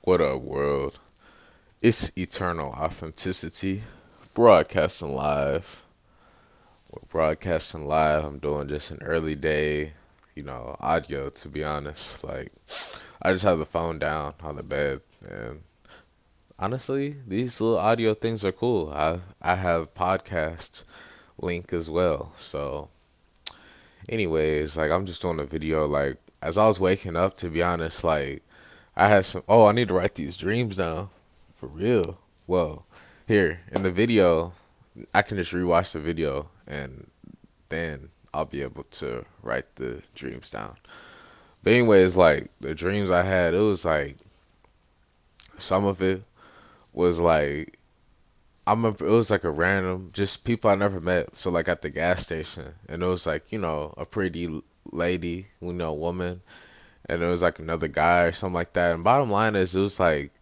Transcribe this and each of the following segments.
What up, world? It's Eternal Authenticity, broadcasting live. We're broadcasting live. I'm doing just an early day, audio, to be honest. Like, I just have the phone down on the bed, and honestly, these little audio things are cool. I have podcast link as well. So, anyways, like, I'm just doing a video, like, as I was waking up, to be honest, like, I had some. Oh, I need to write these dreams down. For real. Well, here in the video, I can just rewatch the video and then I'll be able to write the dreams down. But anyways, like the dreams I had, it was like some of it was like I remember it was like a random just people I never met. So like at the gas station, and it was like a pretty lady, woman, and it was like another guy or something like that. And bottom line is, it was like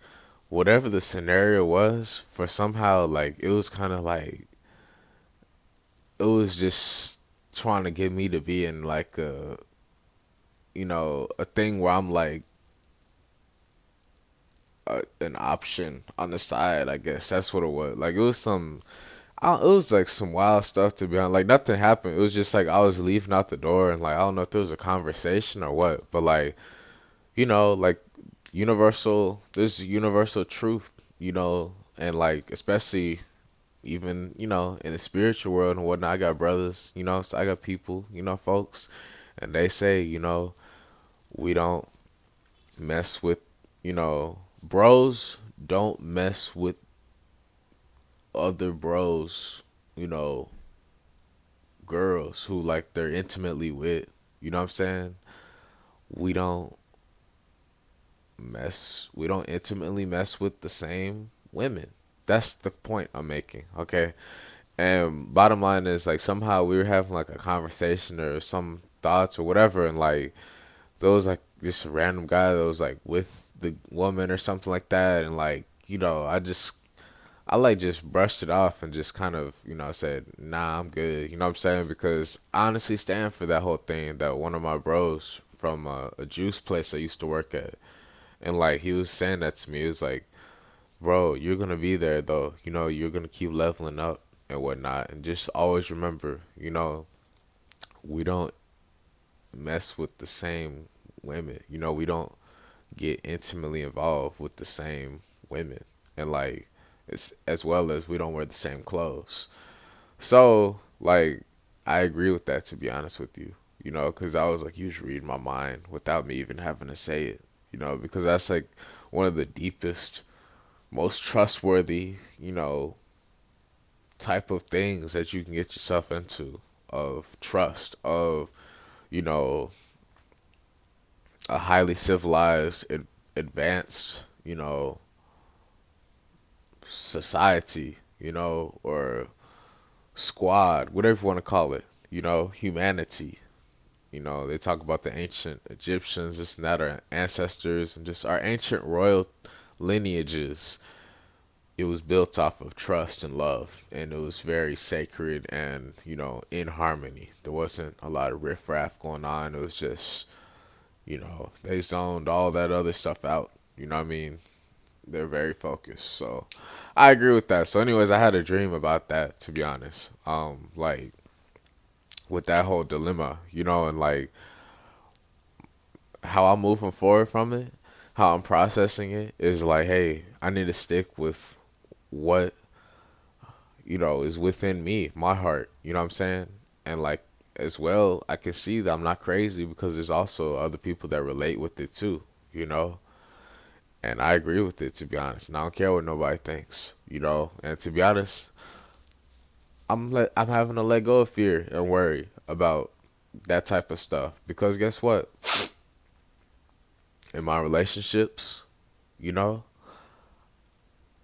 whatever the scenario was, for somehow like it was kind of like it was just trying to get me to be in like a thing where I'm like an option on the side. I guess that's what it was. Like it was it was like some wild stuff, to be honest. Like nothing happened. It was just like I was leaving out the door and like I don't know if there was a conversation or what, but like like universal. There's universal truth, and like especially even in the spiritual world and whatnot. I got brothers, so I got people, folks, and they say we don't mess with bros don't mess with other bros, you know girls who like they're intimately with, what I'm saying. We don't intimately mess with the same women. That's the point I'm making, okay? And bottom line is like somehow we were having like a conversation or some thoughts or whatever, and like there was like this random guy that was like with the woman or something like that, and like I like just brushed it off and just kind of said nah, I'm good, you know what I'm saying, because I honestly stand for that whole thing that one of my bros from a juice place I used to work at, and like he was saying that to me. It was like, bro, you're gonna be there though, you're gonna keep leveling up and whatnot, and just always remember, we don't mess with the same women. We don't get intimately involved with the same women. And like it's as well as we don't wear the same clothes. So like I agree with that, to be honest with you. Because I was like, you should read my mind without me even having to say it. Because that's like one of the deepest, most trustworthy, type of things that you can get yourself into, of trust, of you know a highly civilized, advanced, society, or squad, whatever you want to call it, humanity. They talk about the ancient Egyptians, this and that, our ancestors, and just our ancient royal lineages. It was built off of trust and love, and it was very sacred and, in harmony. There wasn't a lot of riffraff going on. It was just, they zoned all that other stuff out. You know what I mean? They're very focused. So I agree with that. So anyways, I had a dream about that, to be honest. Like with that whole dilemma, and like how I'm moving forward from it, how I'm processing it is like, hey, I need to stick with what, is within me, my heart. You know what I'm saying? And like as well, I can see that I'm not crazy because there's also other people that relate with it too, you know? And I agree with it, to be honest. And I don't care what nobody thinks, And to be honest, I'm having to let go of fear and worry about that type of stuff, because guess what? In my relationships, you know,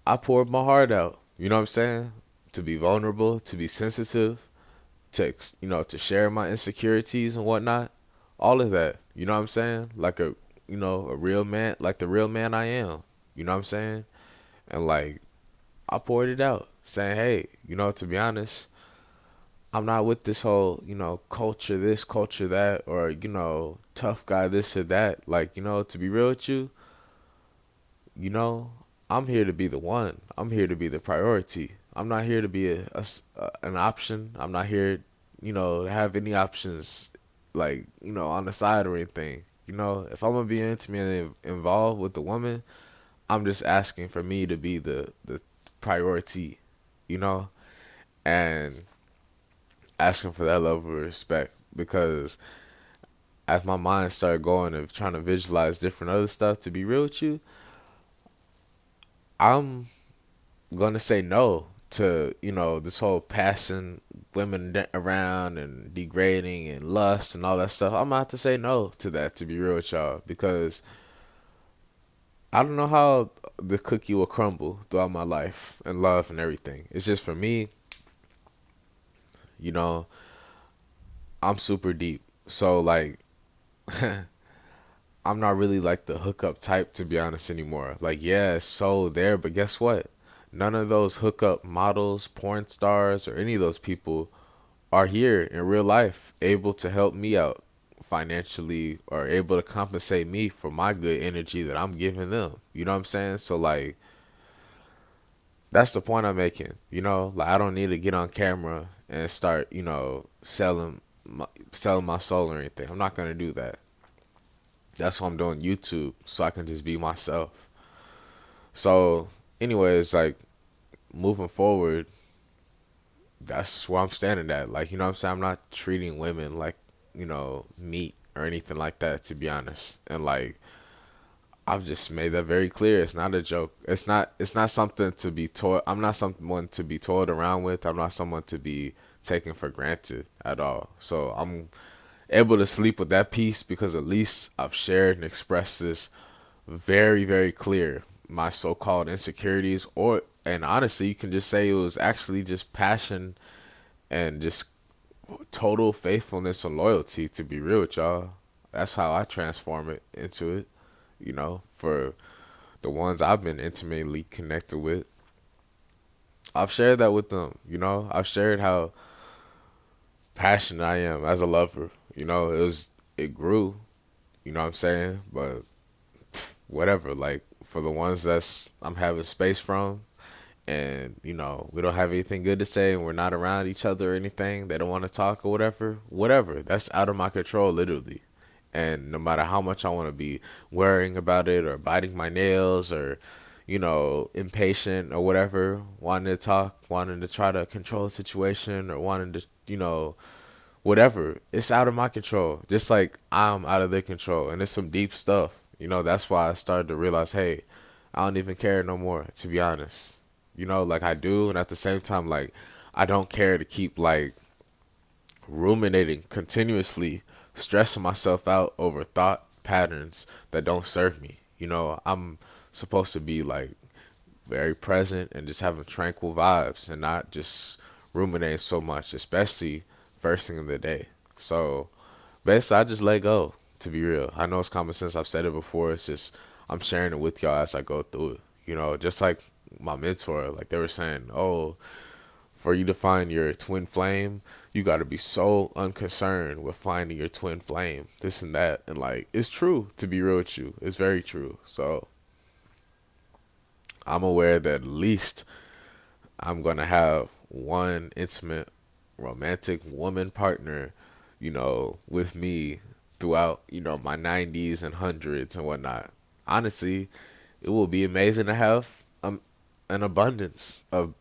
I poured my heart out. You know what I'm saying? To be vulnerable, to be sensitive, to to share my insecurities and whatnot. All of that. You know what I'm saying? Like a real man, like the real man I am. You know what I'm saying? And like I poured it out, saying, hey, to be honest, I'm not with this whole, culture this, culture that, or, tough guy this or that. Like, to be real with you, you know, I'm here to be the one. I'm here to be the priority. I'm not here to be an option. I'm not here, to have any options like, on the side or anything. If I'm gonna be intimately involved with the woman, I'm just asking for me to be the priority, you know, and asking for that level of respect because as my mind started going of trying to visualize different other stuff, to be real with you, I'm gonna say no to this whole passing women around and degrading and lust and all that stuff. I'm gonna have to say no to that, to be real with y'all, because I don't know how the cookie will crumble throughout my life and love and everything. It's just for me, you know, I'm super deep. So like I'm not really like the hookup type, to be honest, anymore. Like, yeah, it's so there, but guess what? None of those hookup models, porn stars, or any of those people are here in real life able to help me out financially or able to compensate me for my good energy that I'm giving them. You know what I'm saying? So like that's the point I'm making. Like I don't need to get on camera and start, selling my soul or anything. I'm not gonna do that. That's why I'm doing YouTube so I can just be myself. So, anyways, like moving forward, that's where I'm standing at. Like, what I'm saying? I'm not treating women like, meat or anything like that, to be honest. And like I've just made that very clear. It's not a joke. It's not something to be toyed. I'm not someone to be toyed around with. I'm not someone to be taken for granted at all. So I'm able to sleep with that peace because at least I've shared and expressed this very, very clear. My so-called insecurities, and honestly, you can just say it was actually just passion and just total faithfulness and loyalty. To be real with y'all, that's how I transform it into it. For the ones I've been intimately connected with, I've shared that with them. I've shared how passionate I am as a lover. It grew. You know what I'm saying? But whatever. Like for the ones that's I'm having space from, and we don't have anything good to say, and we're not around each other or anything. They don't want to talk or whatever. Whatever. That's out of my control, literally. And no matter how much I want to be worrying about it or biting my nails or impatient or whatever, wanting to talk, wanting to try to control the situation or wanting to, whatever, it's out of my control. Just like I'm out of their control. And it's some deep stuff. That's why I started to realize, hey, I don't even care no more, to be honest. Like I do. And at the same time, like, I don't care to keep, like, ruminating continuously, stressing myself out over thought patterns that don't serve me. I'm supposed to be like very present and just having tranquil vibes and not just ruminating so much, especially first thing in the day. So basically, I just let go. To be real, I know it's common sense. I've said it before. It's just I'm sharing it with y'all as I go through it. Just like my mentor, like they were saying, oh, for you to find your twin flame, you got to be so unconcerned with finding your twin flame, this and that. And like, it's true, to be real with you. It's very true. So I'm aware that at least I'm going to have one intimate, romantic woman partner, with me throughout, my 90s and hundreds and whatnot. Honestly, it will be amazing to have an abundance of,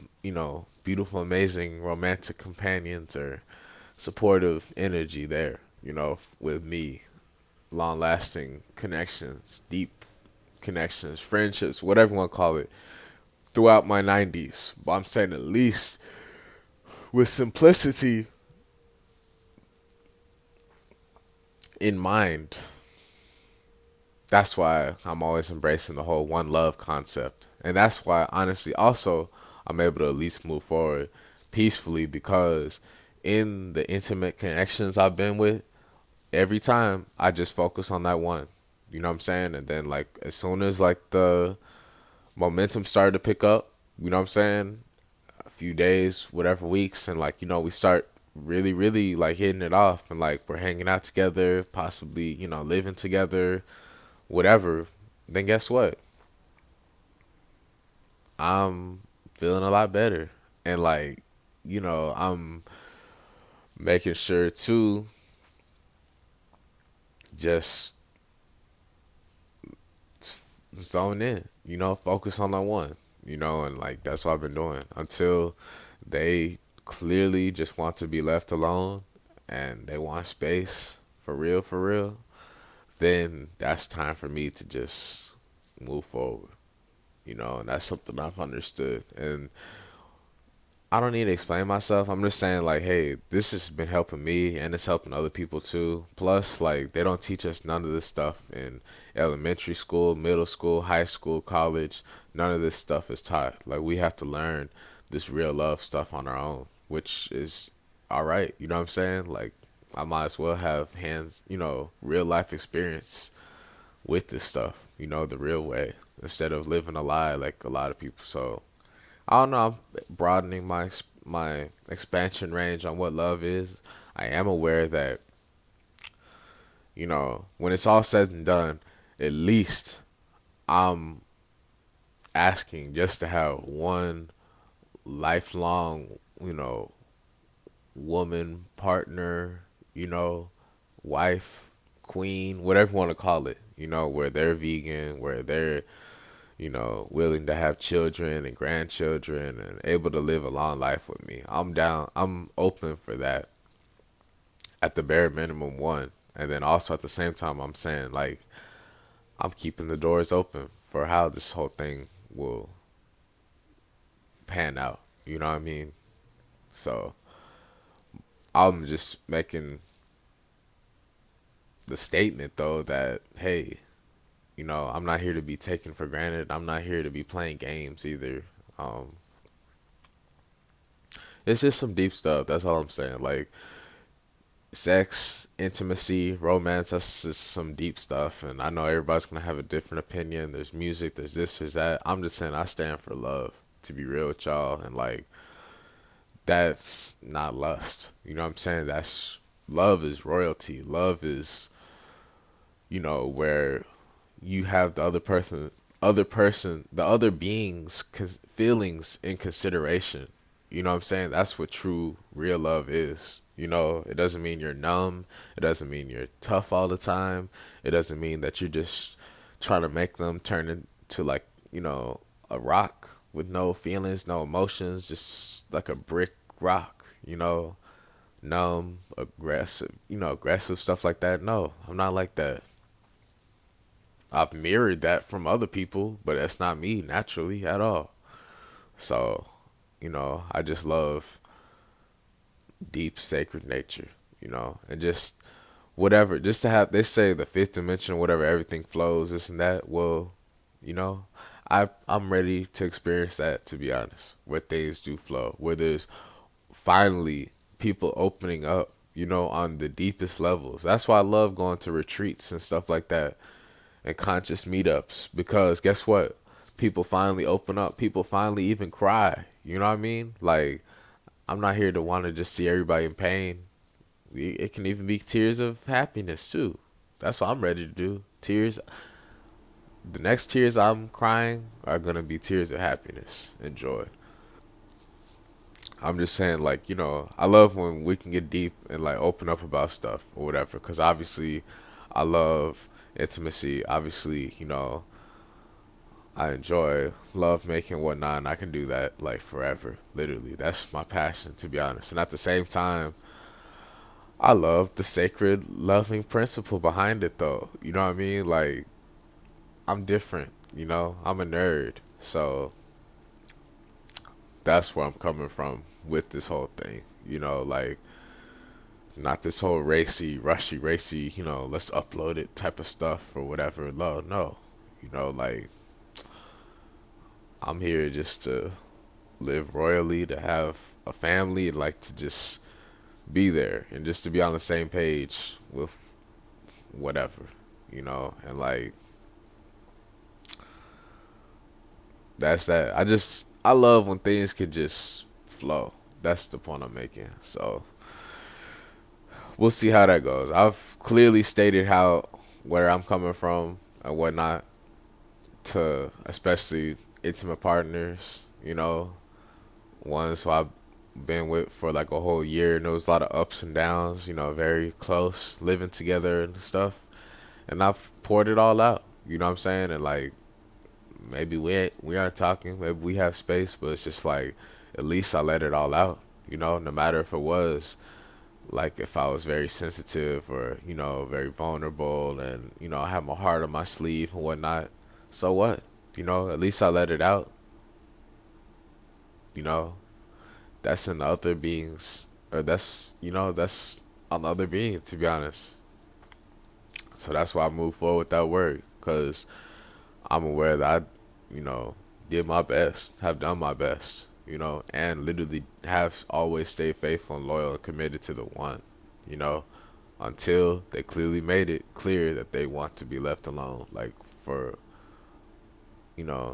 beautiful, amazing, romantic companions or supportive energy there, with me. Long lasting connections, deep connections, friendships, whatever you want to call it, throughout my 90s. But I'm saying at least with simplicity in mind. That's why I'm always embracing the whole one love concept. And that's why, honestly, also, I'm able to at least move forward peacefully because in the intimate connections I've been with, every time I just focus on that one. You know what I'm saying? And then, like, as soon as, like, the momentum started to pick up, you know what I'm saying? A few days, whatever weeks, and, like, we start really, really, like, hitting it off and, like, we're hanging out together, possibly, living together, whatever, then guess what? I'm feeling a lot better. And like, I'm making sure to just zone in, focus on that one, and like that's what I've been doing until they clearly just want to be left alone and they want space for real, then that's time for me to just move forward, and that's something I've understood. And I don't need to explain myself. I'm just saying, like, hey, this has been helping me and it's helping other people too. Plus, like, they don't teach us none of this stuff in elementary school, middle school, high school, college. None of this stuff is taught. Like, we have to learn this real love stuff on our own, which is all right. You know what I'm saying? Like, I might as well have hands, real life experience with this stuff, the real way, instead of living a lie like a lot of people. So, I don't know. I'm broadening my expansion range on what love is. I am aware that when it's all said and done, at least I'm asking just to have one lifelong, woman partner, you know, wife, queen, whatever you want to call it. Where they're vegan, where they're willing to have children and grandchildren and able to live a long life with me. I'm down. I'm open for that at the bare minimum one. And then also at the same time, I'm saying like I'm keeping the doors open for how this whole thing will pan out. You know what I mean? So I'm just making the statement though that hey, I'm not here to be taken for granted. I'm not here to be playing games either. Um, it's just some deep stuff. That's all I'm saying. Like sex, intimacy, romance, that's just some deep stuff. And I know everybody's going to have a different opinion. There's music, there's this, there's that. I'm just saying I stand for love, to be real with y'all. And like, that's not lust. You know what I'm saying? That's love is royalty. Love is, where you have the other being's feelings in consideration. You know what I'm saying? That's what true, real love is. It doesn't mean you're numb. It doesn't mean you're tough all the time. It doesn't mean that you're just trying to make them turn into like, a rock with no feelings, no emotions, just like a brick rock, numb, aggressive, aggressive stuff like that. No, I'm not like that. I've mirrored that from other people, but that's not me naturally at all. So, I just love deep sacred nature, and just whatever, just to have, they say the fifth dimension, whatever, everything flows, this and that. Well, you know, I'm ready to experience that, to be honest, where things do flow, where there's finally people opening up, on the deepest levels. That's why I love going to retreats and stuff like that and conscious meetups because guess what? People finally open up. People finally even cry. You know what I mean? Like, I'm not here to want to just see everybody in pain. It can even be tears of happiness too. That's what I'm ready to do. Tears. The next tears I'm crying are gonna be tears of happiness and joy. I'm just saying, like, I love when we can get deep and like open up about stuff or whatever. Because obviously, I love intimacy. Obviously, I enjoy love making whatnot, and I can do that like forever. Literally, that's my passion, to be honest. And at the same time, I love the sacred loving principle behind it, though. You know what I mean? Like, I'm different. I'm a nerd, so that's where I'm coming from with this whole thing. Like not this whole racy, rushy, racy. Let's upload it type of stuff or whatever. No. Like I'm here just to live royally, to have a family, and like to just be there and just to be on the same page with whatever, and like that's that. I love when things can just flow. That's the point I'm making. So we'll see how that goes. I've clearly stated how where I'm coming from and whatnot. to especially intimate partners, ones who I've been with for like a whole year, and there was a lot of ups and downs, very close, living together and stuff. And I've poured it all out, you know what I'm saying? And like maybe we aren't talking, maybe we have space, but it's just like at least I let it all out, no matter if it was like if I was very sensitive or very vulnerable, and I have my heart on my sleeve and whatnot. So what? At least I let it out. You know, that's in the other beings, or that's on the other being. To be honest, so that's why I move forward with that word, because I'm aware that I, did my best, have done my best, and literally have always stayed faithful and loyal and committed to the one, you know, until they clearly made it clear that they want to be left alone, like for,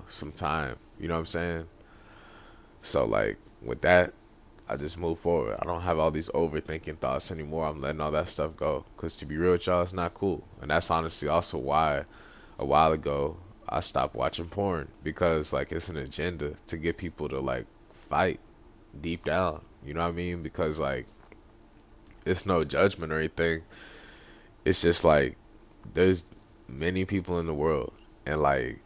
some time. You know what I'm saying? So, like, with that, I just move forward. I don't have all these overthinking thoughts anymore. I'm letting all that stuff go. Because to be real with y'all, it's not cool. And that's honestly also why a while ago I stopped watching porn. Because, like, it's an agenda to get people to, like, fight deep down. You know what I mean? Because, like, it's no judgment or anything. It's just, like, there's many people in the world. And, like,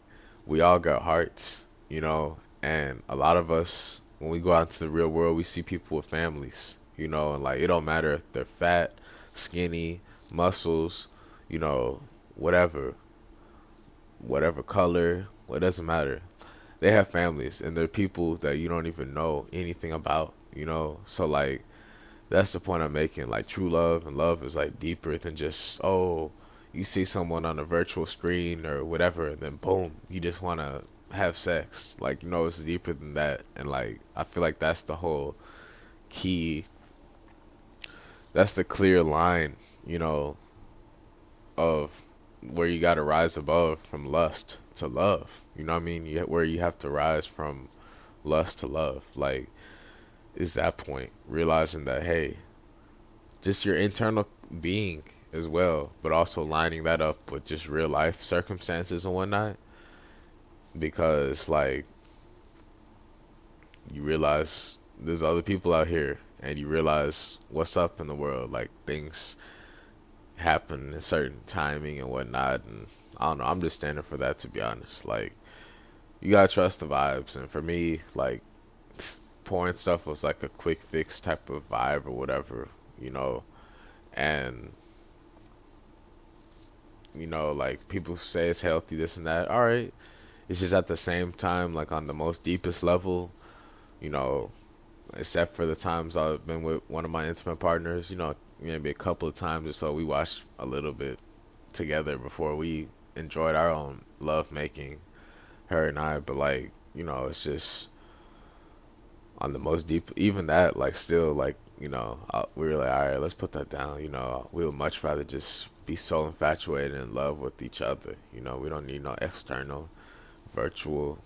we all got hearts, and a lot of us, when we go out into the real world, we see people with families, and like it don't matter if they're fat, skinny, muscles, you know, whatever, whatever color, well, it doesn't matter. They have families, and they're people that you don't even know anything about, So like that's the point I'm making. Like true love and love is like deeper than just, oh, you see someone on a virtual screen or whatever, and then boom, you just want to have sex. Like, it's deeper than that. And like I feel like that's the whole key. That's the clear line, of where you got to rise above from lust to love. You know what I mean? Where you have to rise from lust to love. Like, is that point realizing that, hey, just your internal being as well, but also lining that up with just real life circumstances and whatnot. Because like you realize there's other people out here, and you realize what's up in the world. Like things happen in certain timing and whatnot, and I don't know. I'm just standing for that, to be honest. Like you gotta trust the vibes, and for me, like porn stuff was like a quick fix type of vibe or whatever, and like people say it's healthy, this and that. All right, it's just at the same time, like on the most deepest level, you know, except for the times I've been with one of my intimate partners, maybe a couple of times or so, we watched a little bit together before we enjoyed our own love making, her and I. But like, it's just on the most deep, even that, like still, like, we were like, all right, let's put that down. We would much rather just be so infatuated in love with each other. We don't need no external virtual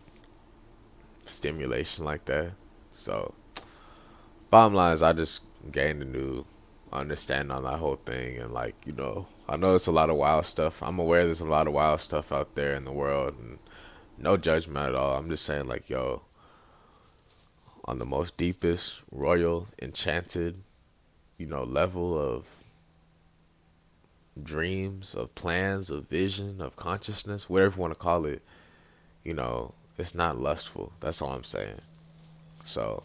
stimulation like that. So, bottom line is, I just gained a new understanding on that whole thing, and like, I know it's a lot of wild stuff. I'm aware there's a lot of wild stuff out there in the world, and no judgment at all. I'm just saying, like, yo, on the most deepest, royal, enchanted, level of dreams, of plans, of vision, of consciousness, whatever you want to call it, it's not lustful. That's all I'm saying. So,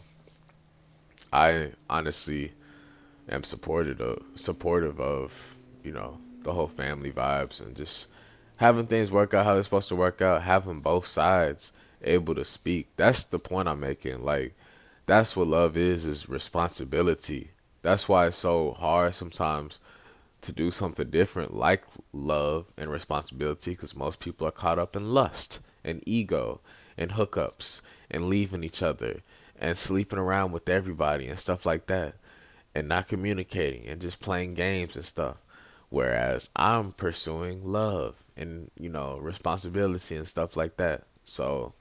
I honestly am supportive of the whole family vibes, and just having things work out how they're supposed to work out, having both sides able to speak. That's the point I'm making. Like that's what love is responsibility. That's why it's so hard sometimes to do something different like love and responsibility, because most people are caught up in lust and ego and hookups and leaving each other and sleeping around with everybody and stuff like that, and not communicating and just playing games and stuff. Whereas I'm pursuing love and, responsibility and stuff like that. So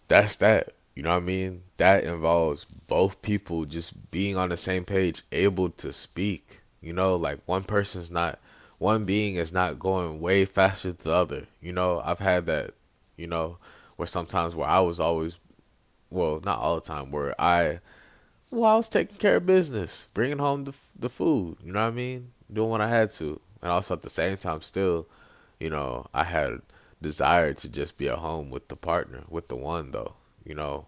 that's that. You know what I mean? That involves both people just being on the same page, able to speak. Like one person's not one being is not going way faster than the other. You know, I've had that, you know, where sometimes where I was always, well, not all the time, where I was taking care of business, bringing home the food, you know what I mean? Doing what I had to. And also at the same time, still, I had desire to just be at home with the partner, with the one, though, you know.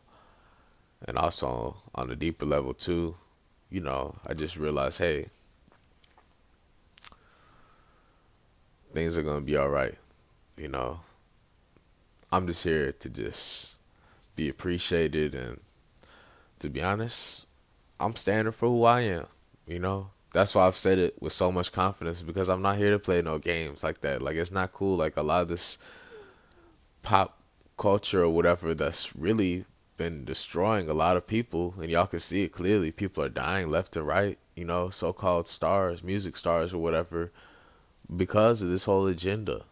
And also on a deeper level, too, I just realized, hey, things are going to be all right, you know. I'm just here to just be appreciated, and to be honest, I'm standing for who I am, you know? That's why I've said it with so much confidence, because I'm not here to play no games like that. Like, it's not cool. Like, a lot of this pop culture or whatever that's really been destroying a lot of people, and y'all can see it clearly. People are dying left and right, so called stars, music stars or whatever, because of this whole agenda,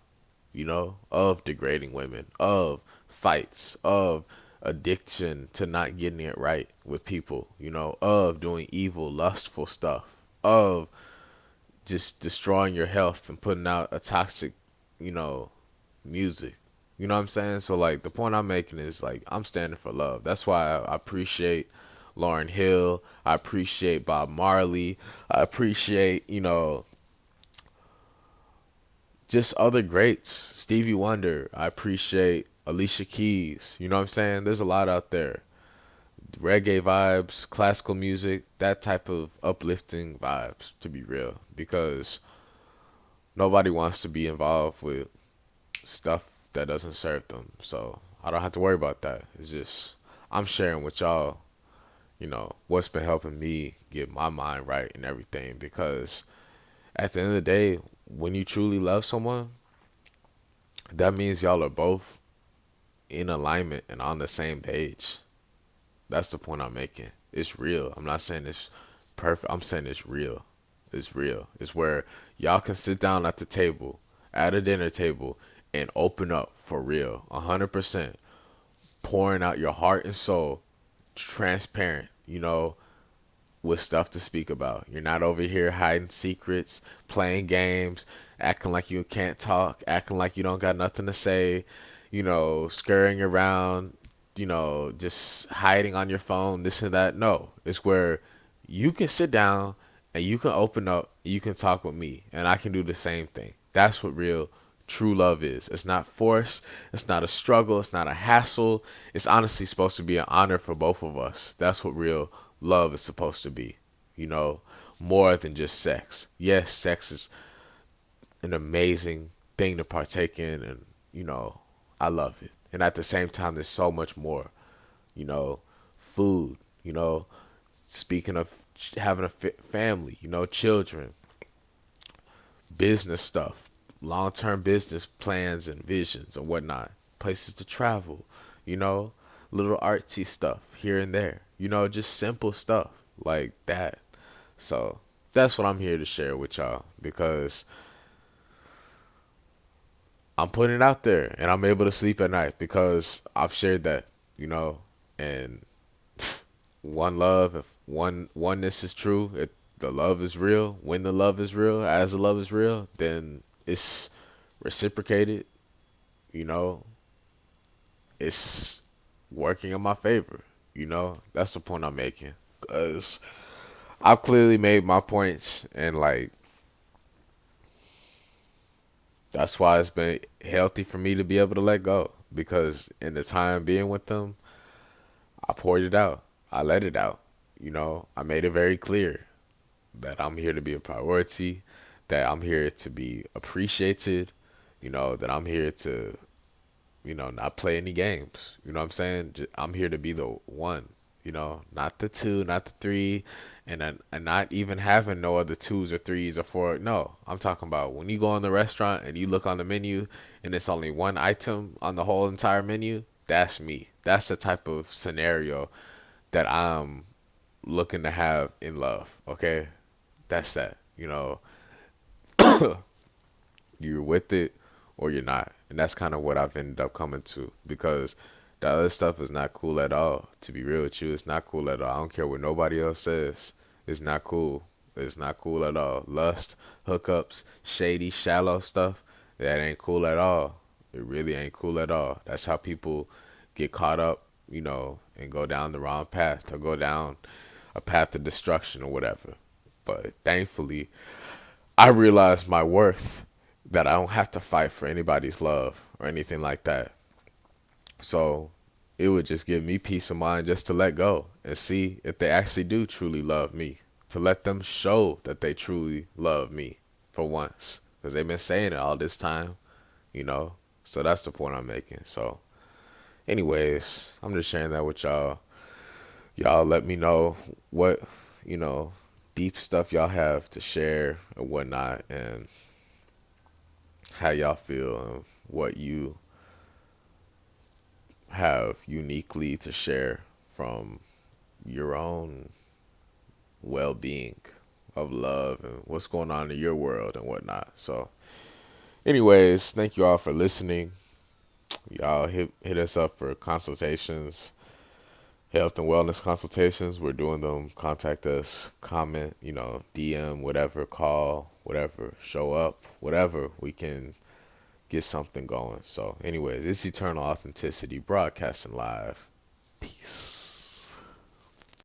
of degrading women, of fights, of addiction to not getting it right with people, of doing evil, lustful stuff, of just destroying your health and putting out a toxic, you know, music. You know what I'm saying? So, like, the point I'm making is, like, I'm standing for love. That's why I appreciate Lauryn Hill. I appreciate Bob Marley. I appreciate, just other greats. Stevie Wonder. I appreciate Alicia Keys. You know what I'm saying? There's a lot out there. Reggae vibes, classical music, that type of uplifting vibes, to be real. Because nobody wants to be involved with stuff that doesn't serve them. So I don't have to worry about that. It's just, I'm sharing with y'all, what's been helping me get my mind right and everything. Because at the end of the day, when you truly love someone, that means y'all are both in alignment and on the same page. That's the point I'm making. It's real. I'm not saying it's perfect. I'm saying it's real. It's real. It's where y'all can sit down at the table, at a dinner table, and open up for real, 100%, pouring out your heart and soul, transparent, with stuff to speak about. You're not over here hiding secrets, playing games, acting like you can't talk, acting like you don't got nothing to say, scurrying around, just hiding on your phone, this and that. No, it's where you can sit down and you can open up, you can talk with me, and I can do the same thing. That's what real true love is. It's not forced, it's not a struggle, it's not a hassle. It's honestly supposed to be an honor for both of us. That's what real love is supposed to be, you know, more than just sex. Yes, sex is an amazing thing to partake in, and, I love it. And at the same time, there's so much more, you know, food, speaking of having a family, children, business stuff, long term business plans and visions and whatnot, places to travel, you know, little artsy stuff here and there, just simple stuff like that. So that's what I'm here to share with y'all, because I'm putting it out there and I'm able to sleep at night because I've shared that, and one love, if oneness is true, if the love is real, when the love is real, as the love is real, then it's reciprocated, you know, it's working in my favor, That's the point I'm making. Because I've clearly made my points, and, like, that's why it's been healthy for me to be able to let go. Because in the time being with them, I poured it out. I let it out. I made it very clear that I'm here to be a priority, that I'm here to be appreciated, that I'm here to, not play any games. You know what I'm saying? I'm here to be the one, not the two, not the three, and not even having no other twos or threes or four. No, I'm talking about when you go in the restaurant and you look on the menu and it's only one item on the whole entire menu. That's me. That's the type of scenario that I'm looking to have in love. Okay, that's that. You're with it or you're not, and that's kind of what I've ended up coming to, because the other stuff is not cool at all. To be real with you, it's not cool at all. I don't care what nobody else says. It's not cool. It's not cool at all. Lust, hookups, shady, shallow stuff, that ain't cool at all. It really ain't cool at all. That's how people get caught up, and go down the wrong path, or go down a path of destruction or whatever. But thankfully, I realized my worth, that I don't have to fight for anybody's love or anything like that. So it would just give me peace of mind just to let go and see if they actually do truly love me. To let them show that they truly love me for once. Because they've been saying it all this time, you know? So that's the point I'm making. So, anyways, I'm just sharing that with y'all. Y'all let me know what, you know, deep stuff y'all have to share and whatnot, and how y'all feel, and what you have uniquely to share from your own well being of love and what's going on in your world and whatnot. So, anyways, thank you all for listening. Y'all hit us up for consultations, health and wellness consultations. We're doing them. Contact us, comment, DM, whatever, call, whatever, show up, whatever. We can get something going. So, anyways, it's Eternal Authenticity, broadcasting live.